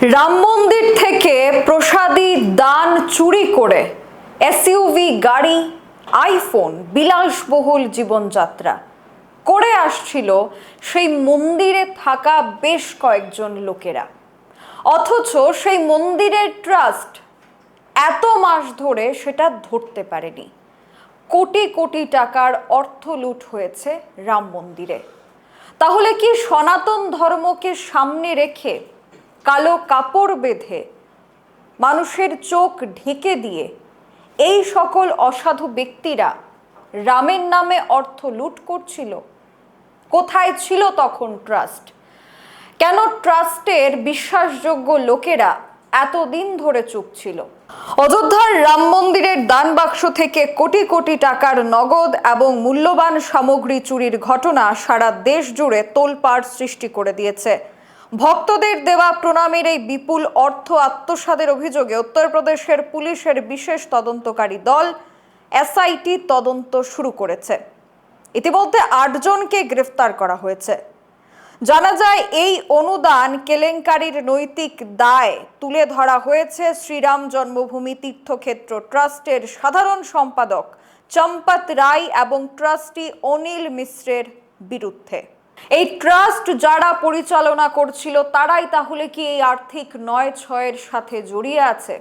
রাম মন্দির থেকে প্রসাদী দান চুরি করে এসইউভি গাড়ি, আইফোন, বিলাসবহুল জীবনযাত্রা করে আসছিল সেই মন্দিরে থাকা বেশ কয়েকজন লোকেরা। অথচ সেই মন্দিরের ট্রাস্ট এত মাস ধরে সেটা ধরতে পারেনি। কোটি কোটি টাকার অর্থ লুট হয়েছে রাম মন্দিরে। তাহলে কি সনাতন ধর্মকে সামনে রেখে কালো কাপড় বেঁধে মানুষের চোখ ঢেকে দিয়ে এই সকল অসাধু ব্যক্তিরা রামের নামে অর্থ লুট করছিল? কোথায় ছিল তখন ট্রাস্ট? কেন ট্রাস্টের বিশ্বাসযোগ্য লোকেরা এতদিন ধরে চুপ ছিল? অযোধ্যার রাম মন্দিরের দান বাক্স থেকে কোটি কোটি টাকার নগদ এবং মূল্যবান সামগ্রী চুরির ঘটনা সারা দেশ জুড়ে তোলপাড় সৃষ্টি করে দিয়েছে। ভক্তদের দেওয়া প্রণামের এই বিপুল অর্থ আত্মসাতের অভিযোগে উত্তরপ্রদেশের পুলিশের বিশেষ তদন্তকারী দল এসআইটি তদন্ত শুরু করেছে। ইতিমধ্যে 8 জনকে গ্রেফতার করা হয়েছে। জানা যায়, এই অনুদান কেলেঙ্কারির নৈতিক দায় তুলে ধরা হয়েছে শ্রীরাম জন্মভূমি তীর্থক্ষেত্র ট্রাস্টের সাধারণ সম্পাদক চম্পত রায় এবং ট্রাস্টি অনিল মিশ্রের বিরুদ্ধে। এই ট্রাস্ট যারা পরিচালনা করছিল তারাই তাহলে কি এই আর্থিক নয়-ছয়ের সাথে জড়িয়ে আছে?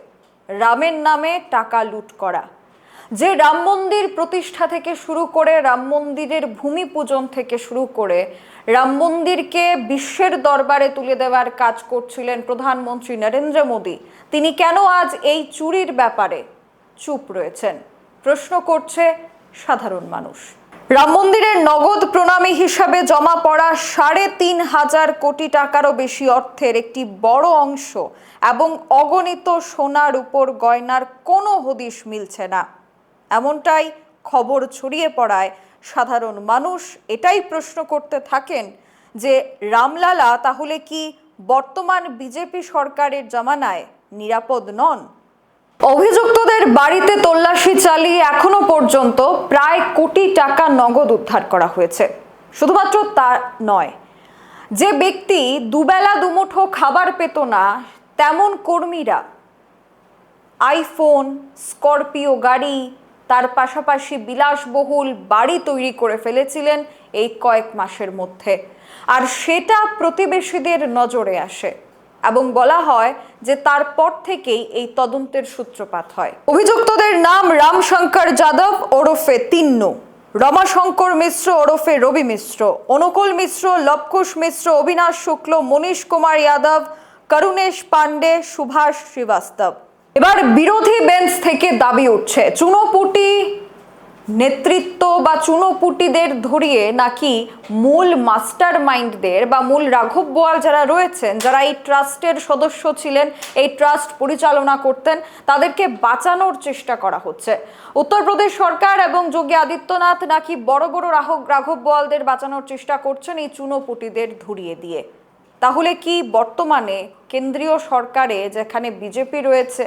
রামের নামে টাকা লুট করা, যে রাম মন্দির প্রতিষ্ঠা থেকে শুরু করে রাম মন্দিরের ভূমি পূজন থেকে শুরু করে রাম মন্দিরকে বিশ্বের দরবারে তুলে দেওয়ার কাজ করছিলেন প্রধানমন্ত্রী নরেন্দ্র মোদী, তিনি কেন আজ এই চুরির ব্যাপারে চুপ রয়েছেন? প্রশ্ন করছে সাধারণ মানুষ। রাম মন্দিরের নগদ প্রণামী হিসাবে জমা পড়া ৩,৫০০ কোটি টাকারও বেশি অর্থের একটি বড় অংশ এবং অগণিত সোনার উপর গয়নার কোনো হদিশ মিলছে না। এমনটাই খবর ছড়িয়ে পড়ায় সাধারণ মানুষ এটাই প্রশ্ন করতে থাকেন যে রামলালা তাহলে কি বর্তমান বিজেপি সরকারের জামানায় নিরাপদ নন? অভিযুক্তদের বাড়িতে তল্লাশি চালিয়ে এখনো পর্যন্ত প্রায় কোটি টাকা নগদ উদ্ধার করা হয়েছে। শুধুমাত্র তা নয়, যে ব্যক্তি দুবেলা দুমুঠো খাবার পেত না তেমন কর্মীরা আইফোন, স্করপিও গাড়ি, তার পাশাপাশি বিলাসবহুল বাড়ি তৈরি করে ফেলেছিলেন এই কয়েক মাসের মধ্যে। আর সেটা প্রতিবেশীদের নজরে আসে এবং বলা হয় যে তারপর থেকেই এই তদন্তের সূত্রপাত হয়। অভিযুক্তদের নাম রামশঙ্কর যাদব ওরফে তিন্নু, রমাশঙ্কর মিশ্র ওরফে রবি মিশ্র, অনুকূল মিশ্র, লবকুশ মিশ্র, অবিনাশ শুক্ল, মনীশ কুমার যাদব, করুণেশ পান্ডে, সুভাষ শ্রীবাস্তব। এবার বিরোধী বেঞ্চ থেকে দাবি উঠছে চুনোপুটি নেতৃত্ব বা চুনোপুটিদের ধরিয়ে নাকি মূল মাস্টার মাইন্ডদের বা মূল রাঘব বোয়াল যারা রয়েছেন, যারা এই ট্রাস্টের সদস্য ছিলেন, এই ট্রাস্ট পরিচালনা করতেন, তাদেরকে বাঁচানোর চেষ্টা করা হচ্ছে। উত্তরপ্রদেশ সরকার এবং যোগী আদিত্যনাথ নাকি বড় বড় রাঘব বোয়ালদের বাঁচানোর চেষ্টা করছেন এই চুনোপুটিদের ধরিয়ে দিয়ে। তাহলে কি বর্তমানে কেন্দ্রীয় সরকারে যেখানে বিজেপি রয়েছে,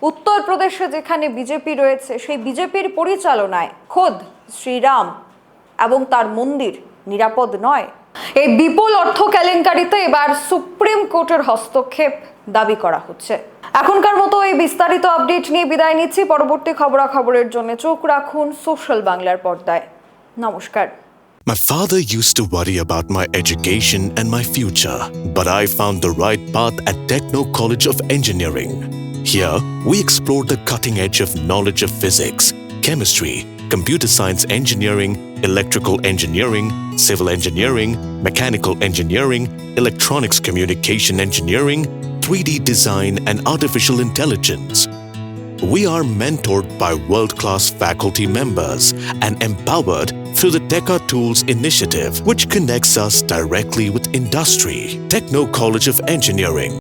উত্তরপ্রদেশে যেখানে বিজেপি রয়েছে, সেই বিজেপির পরিচালনায় খোদ শ্রীরাম এবং তার মন্দির নিরাপদ নয়? এই বিপুল অর্থ কেলেঙ্কারিতে এবার সুপ্রিম কোর্টের হস্তক্ষেপ দাবি করা হচ্ছে। এখনকার মতো এই বিস্তারিত আপডেট নিয়ে বিদায় নিচ্ছি। পরবর্তী খবরাখবরের জন্য চোখ রাখুন সোশ্যাল বাংলার পর্দায়। নমস্কার। My father used to worry about my education and my future, but I found the right path at Techno College of Engineering. Here, we explore the cutting edge of knowledge of physics, chemistry, computer science engineering, electrical engineering, civil engineering, mechanical engineering, electronics communication engineering, 3D design, and artificial intelligence. We are mentored by world-class faculty members and empowered through the Teka Tools initiative, which connects us directly with industry. Techno College of Engineering.